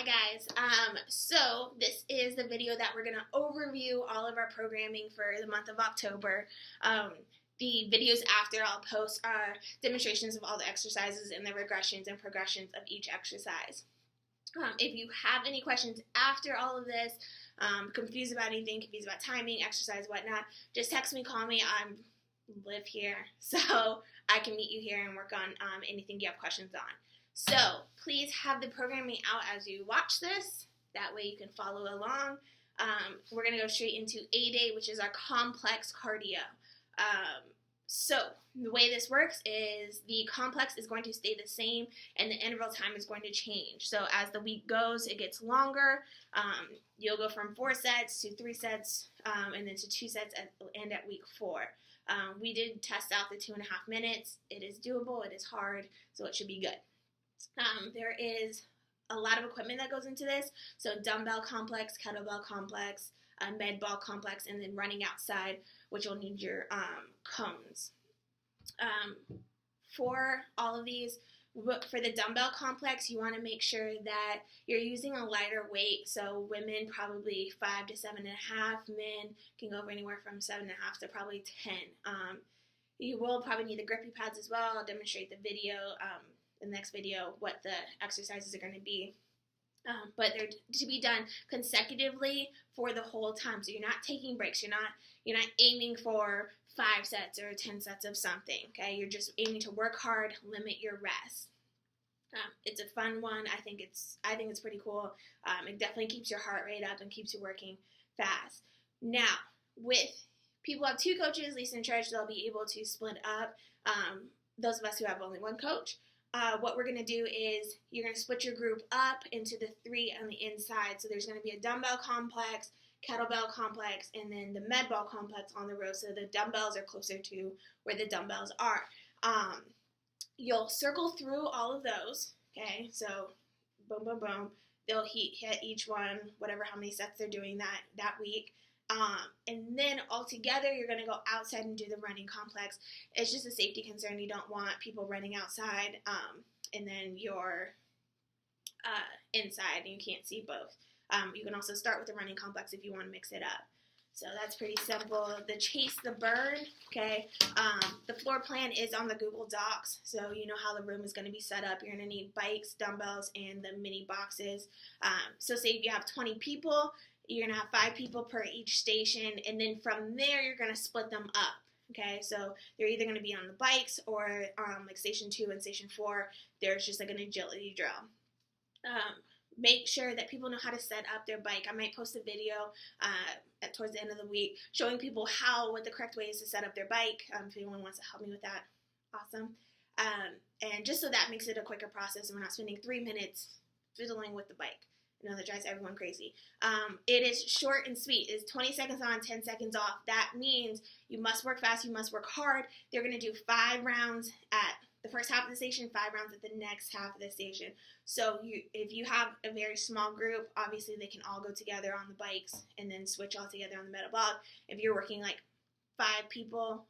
Hi guys, so this is the video that we're going to overview all of our programming for the month of October. The videos after I'll post are demonstrations of all the exercises and the regressions and progressions of each exercise. If you have any questions after all of this, confused about anything, confused about timing, exercise, whatnot, just text me, call me. I live here, so I can meet you here and work on anything you have questions on. So please have the programming out as you watch this. That way you can follow along. We're going to go straight into A-Day, which is our complex cardio. So the way this works is the complex is going to stay the same and the interval time is going to change. So as the week goes, it gets longer. You'll go from 4 sets to 3 sets and then to 2 sets at week 4. We did test out the 2.5 minutes. It is doable. It is hard, so it should be good. There is a lot of equipment that goes into this, so dumbbell complex, kettlebell complex, med ball complex, and then running outside, which you'll need your cones. For all of these, for the dumbbell complex, you want to make sure that you're using a lighter weight, so women probably 5 to 7.5, men can go anywhere from 7.5 to probably 10. You will probably need the grippy pads as well. I'll demonstrate the video in the next video what the exercises are going to be. But they're to be done consecutively for the whole time. So you're not taking breaks. You're not aiming for 5 sets or 10 sets of something. Okay, you're just aiming to work hard, limit your rest. It's a fun one. I think it's pretty cool. It definitely keeps your heart rate up and keeps you working fast. Now, with people who have 2 coaches, Lisa and Trish, they'll be able to split up. Those of us who have only 1 coach. What we're going to do is you're going to split your group up into the 3 on the inside. So there's going to be a dumbbell complex, kettlebell complex, and then the med ball complex on the row. So the dumbbells are closer to where the dumbbells are. You'll circle through all of those. Okay, so boom, boom, boom. They'll hit each one, whatever how many sets they're doing that week. And then all together, you're going to go outside and do the running complex. It's just a safety concern. You don't want people running outside and then you're inside and you can't see both. You can also start with the running complex if you want to mix it up. So that's pretty simple. The chase the bird, okay, the floor plan is on the Google Docs, so you know how the room is going to be set up. You're going to need bikes, dumbbells, and the mini boxes. So say if you have 20 people, you're going to have 5 people per each station, and then from there, you're going to split them up, okay? So they're either going to be on the bikes or like Station 2 and Station 4, there's just like an agility drill. Make sure that people know how to set up their bike. I might post a video towards the end of the week showing people what the correct way is to set up their bike. If anyone wants to help me with that, awesome. And just so that makes it a quicker process and we're not spending 3 minutes fiddling with the bike. I know that drives everyone crazy. It is short and sweet. It's 20 seconds on, 10 seconds off. That means you must work fast, you must work hard. They're going to do 5 rounds at the first half of the station, 5 rounds at the next half of the station. So if you have a very small group, obviously they can all go together on the bikes and then switch all together on the metabolic. If you're working like 5 people,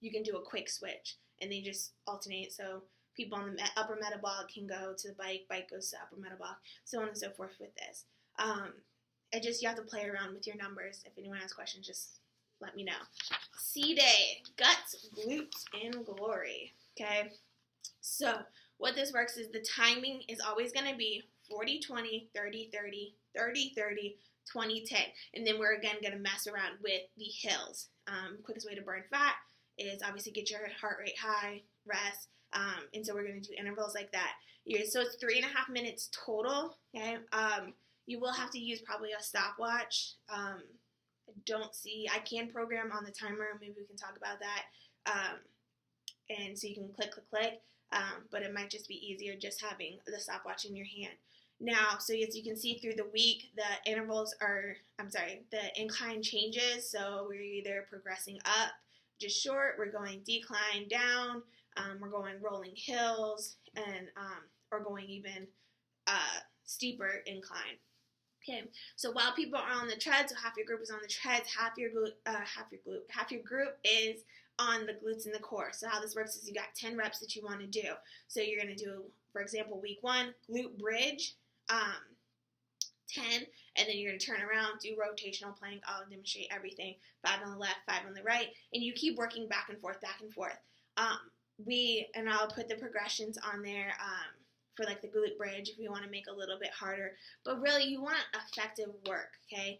you can do a quick switch and they just alternate. So people on the upper metabolic can go to the bike goes to upper metabolic, so on and so forth with this. You have to play around with your numbers. If anyone has questions, just let me know. C-Day, guts, glutes, and glory. Okay, so what this works is the timing is always going to be 40-20, 30-30, 30-30, 20-10, and then we're again going to mess around with the hills. Quickest way to burn fat is obviously get your heart rate high, rest, and so we're going to do intervals like that. So it's 3.5 minutes total. Okay, you will have to use probably a stopwatch. I can program on the timer. Maybe we can talk about that. And so you can click, but it might just be easier just having the stopwatch in your hand. Now, so as you can see through the week, the incline changes. So we're either progressing up, just short, we're going decline down, we're going rolling hills, and or going even steeper incline. Okay, so while people are on the treads, so half your group is on the treads, half your group is on the glutes and the core. So how this works is you got 10 reps that you want to do. So you're going to do, for example, week 1, glute bridge. 10, and then you're going to turn around, do rotational plank. I'll demonstrate everything, 5 on the left, 5 on the right, and you keep working back and forth, back and forth. And I'll put the progressions on there for like the glute bridge if you want to make a little bit harder, but really you want effective work, okay?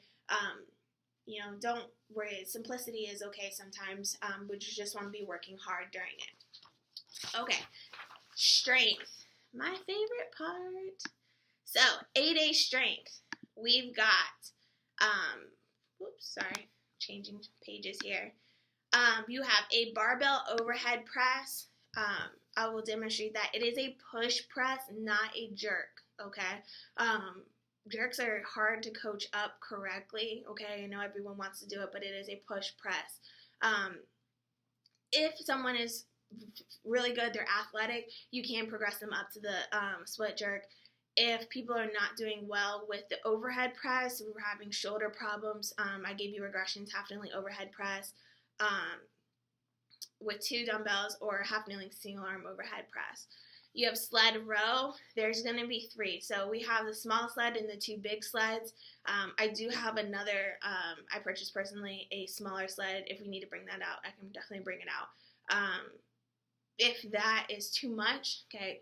Don't worry, simplicity is okay sometimes, but you just want to be working hard during it. Okay, strength, my favorite part. So, 8A strength, we've got, changing pages here. You have a barbell overhead press. I will demonstrate that. It is a push press, not a jerk, okay? Jerks are hard to coach up correctly, okay? I know everyone wants to do it, but it is a push press. If someone is really good, they're athletic, you can progress them up to the split jerk. If people are not doing well with the overhead press, we're having shoulder problems, I gave you regressions, half kneeling overhead press with 2 dumbbells, or half kneeling single arm overhead press. You have sled row. There's going to be 3. So we have the small sled and the 2 big sleds. I do have another, I purchased personally a smaller sled. If we need to bring that out, I can definitely bring it out. If that is too much, okay,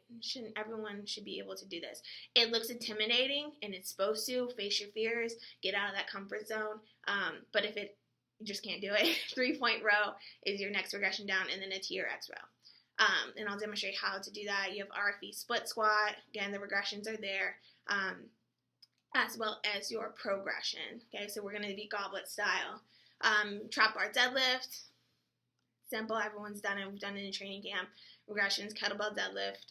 everyone should be able to do this. It looks intimidating, and it's supposed to. Face your fears, get out of that comfort zone. But if you just can't do it, 3-point row is your next regression down, and then a TRX row. And I'll demonstrate how to do that. You have RFE split squat. Again, the regressions are there, as well as your progression. Okay, so we're going to be goblet style. Trap bar deadlift. Simple, everyone's done it. We've done it in training camp. Regressions, kettlebell deadlift,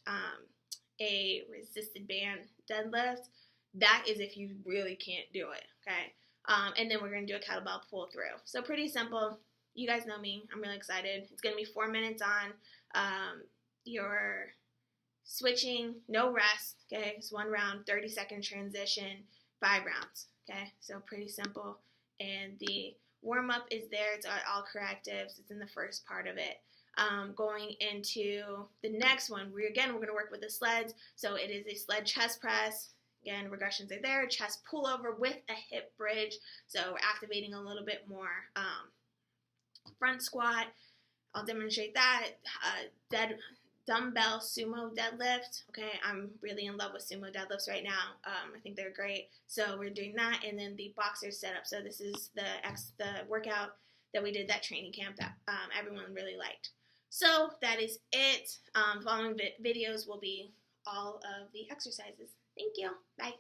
a resisted band deadlift. That is if you really can't do it, okay? And then we're going to do a kettlebell pull through. So pretty simple. You guys know me. I'm really excited. It's going to be 4 minutes on. You're switching, no rest, okay? It's 1 round, 30-second transition, 5 rounds, okay? So pretty simple. And the warm-up is there. It's all correctives. It's in the first part of it. Going into the next one, we're going to work with the sleds. So it is a sled chest press. Again, regressions are there. Chest pullover with a hip bridge. So we're activating a little bit more front squat. I'll demonstrate that. Dumbbell sumo deadlift. Okay, I'm really in love with sumo deadlifts right now. I think they're great. So we're doing that, and then the boxer setup. So this is the workout that we did that training camp that everyone really liked. So that is it. Following videos will be all of the exercises. Thank you. Bye.